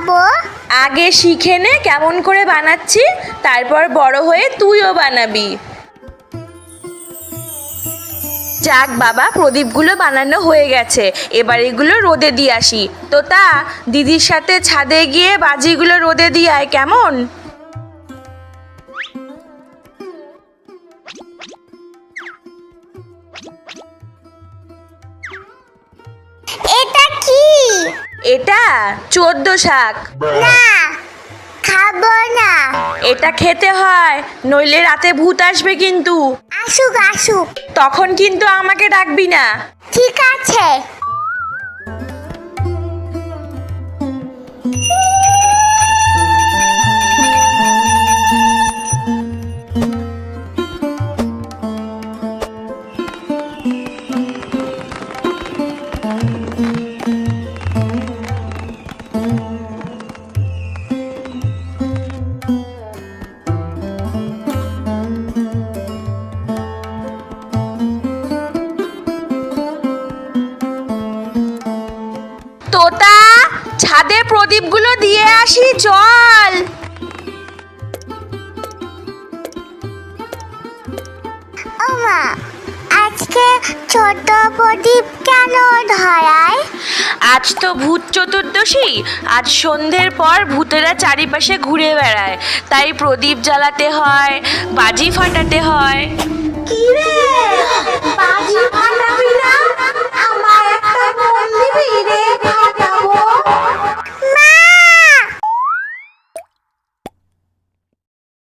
বানাবো? আগে শিখে নে কেমন করে বানাচ্ছি, তারপর বড় হয়ে তুইও বানাবি। যাক বাবা, প্রদীপগুলো বানানো হয়ে গেছে, এবার এগুলো রোদে দিয়ে আসি। তোতা, দিদির সাথে ছাদে গিয়ে বাজিগুলো রোদে দিয়ে আয় কেমন? এটা কি? এটা 14 শাক। না, খাবো না। এটা খেতে হয়, নইলে রাতে ভূত আসবে কিন্তু। আসুক আসুক। তখন কিন্তু আমাকে ডাকবি না। ঠিক আছে। তোতা, ছাদে প্রদীপগুলো দিয়ে আসি, চল। ওমা, আজকে ছোট প্রদীপ কেন ধরায়? আজ তো ভূত চতুর্দশী, আজ সন্ধ্যের পর ভূতেরা চারিপাশে ঘুরে বেড়ায়, তাই প্রদীপ জ্বালাতে হয়, বাজি ফাটাতে হয়। কি রে, বাজি ফাটাবি না? আমার একটা ফোন দিবি রে ভাই।